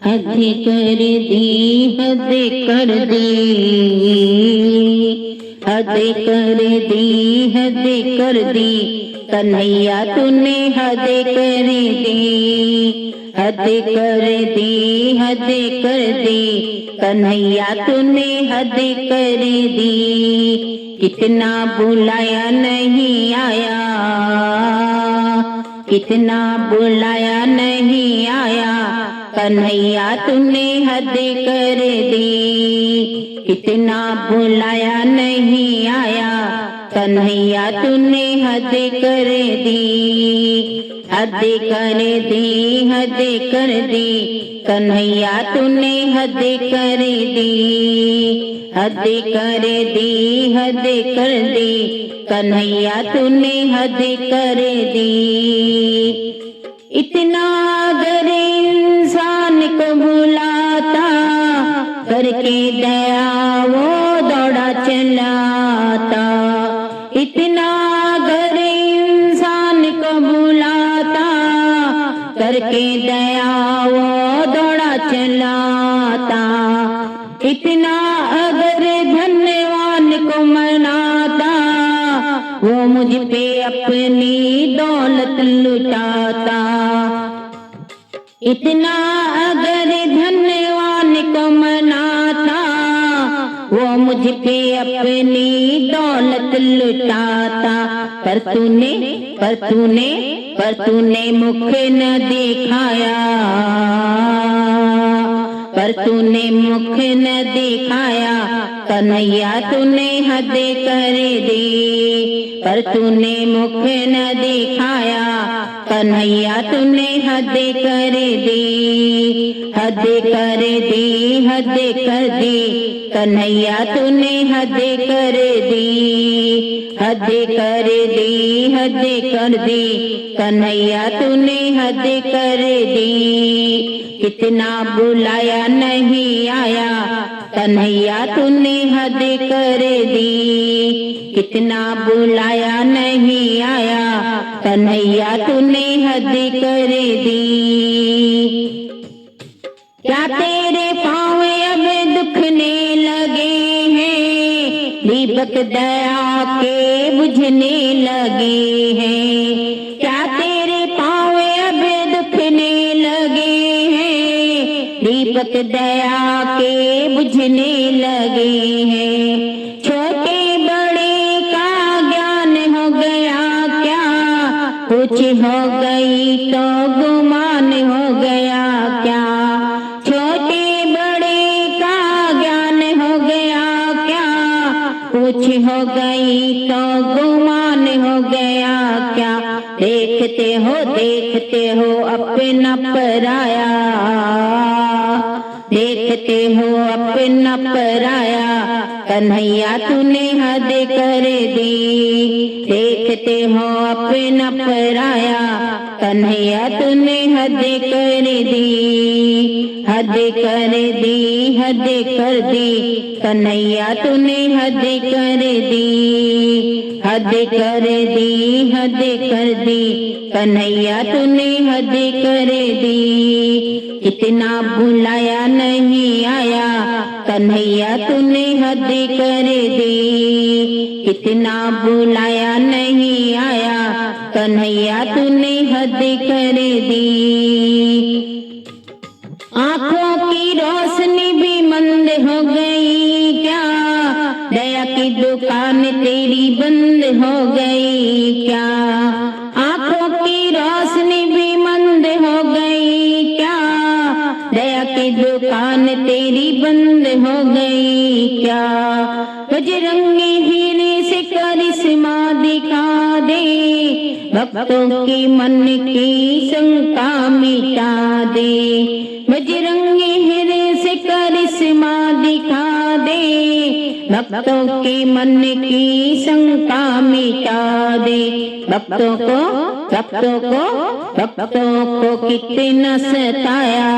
हद कर दी, हद कर दी, हद कर दी, हद कर दी, कन्हैया तूने हद कर दी, हद कर दी, हद कर दी, कन्हैया तूने हद कर दी। कितना बुलाया नहीं आया, कितना बुलाया नहीं आया, कन्हैया तूने हद कर दी। कितना बुलाया नहीं आया, कन्हैया तूने हद कर दी। हद कर दी, हद कर दी, कन्हैया तूने हद कर दी। हद कर दी, हद कर दी, कन्हैया तूने हद कर दी। इतना अगर इंसान को बुलाता, करके दया वो दौड़ा चलाता। इतना अगर इंसान को बुलाता, करके दया वो दौड़ा चलाता। इतना अगर धन्यवान को मनाता, वो मुझ पे अपनी दौलत लुटाता। इतना अगर धन्यवान को मनाता, वो मुझ पे अपनी दौलत लुटाता। पर तूने पर तूने पर तूने मुख न दिखाया, पर तूने मुख न दिखाया, कन्हैया तूने हद कर दी। पर तूने मुख न दिखाया, कन्हैया तूने हद कर दी। हद कर दी, हद कर दी, कन्हैया तूने हद कर दी। हद कर दी, हद कर दी, कन्हैया तूने हद कर दी। कितना बुलाया नहीं आया, कन्हैया तूने हद कर दी। कितना बुलाया नहीं आया, कन्हैया तूने हद कर दी। क्या तेरे पाँव अब दुखने लगे हैं, दीपक दया के बुझने लगे हैं। क्या तेरे पाँव अब दुखने लगे हैं, दीपक दया के बुझने लगे हैं। छोटे बड़े का ज्ञान हो गया क्या, कुछ हो गई तो गुमान हो गया क्या। छोटे बड़े का ज्ञान हो गया क्या, कुछ हो गई तो गुमान हो गया क्या। देखते हो अपना पराया, देखते हो अपना पराया, कन्हैया तूने हद कर दी। देखते हो अपना पराया, कन्हैया तूने हद कर दी। हद कर दी, हद कर दी, कन्हैया तूने हद कर दी। हद कर दी, हद कर दी, कन्हैया तूने हद कर दी। कितना बुलाया नहीं आया, कन्हैया तूने हद कर दी। कितना बुलाया नहीं आया, कन्हैया तूने हद कर दी। आँखों की रोशनी भी मंद हो गई क्या, दया की दुकान तेरी बंद हो गई क्या। आँखों की रोशनी भी मंद हो गई क्या, दया की दुकान तेरी बंद हो गई क्या। बजरंगी हीरे से करिश्मा दिखा दे, भक्तों की मन की शंका मिटा दे। बजरंगी हीरे से करिश्मा दिखा दे, भक्तों के मन की शंका मिटा दे। भक्तों को कितना सताया,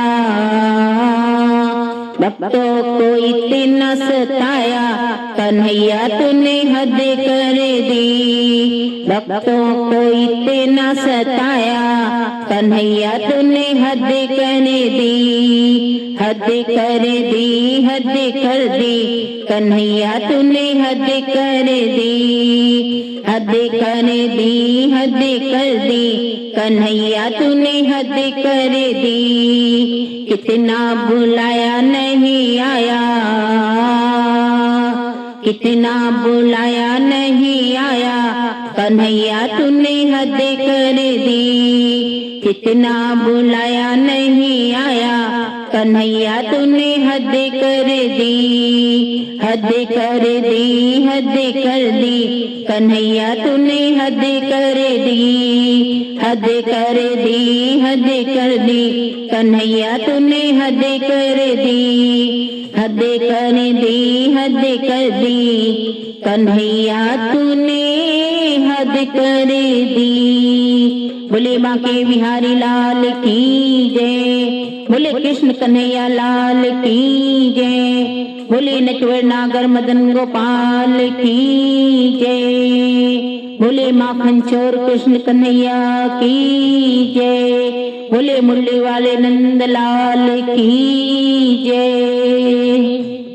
भक्तों को इतना सताया, कन्हैया तूने हद कर दी। भक्तों को इतना सताया, कन्हैया तूने हद कर दी। हद कर दी, हद कर दी, कन्हैया तूने हद कर दी। हद कर दी, हद कर दी, कन्हैया तूने हद कर दी। कितना बुलाया नहीं आया, कितना बुलाया नहीं आया, कन्हैया तूने हद कर दी। कितना बुलाया नहीं आया, कन्हैया तूने हद कर दी। हद कर दी, हद कर दी, कन्हैया तूने हद कर दी। हद कर दी, हद कर दी, कन्हैया तूने हद कर दी। हद कर दी, हद कर दी, कन्हैया तूने हद कर दी। बोले बांके बिहारी लाल की जय, बोले कृष्ण कन्हैया लाल की जय, बोले नटवर नागर मदन गोपाल की जय, बोले माखन चोर कृष्ण कन्हैया की जय, बोले मुरली वाले नंदलाल की जय।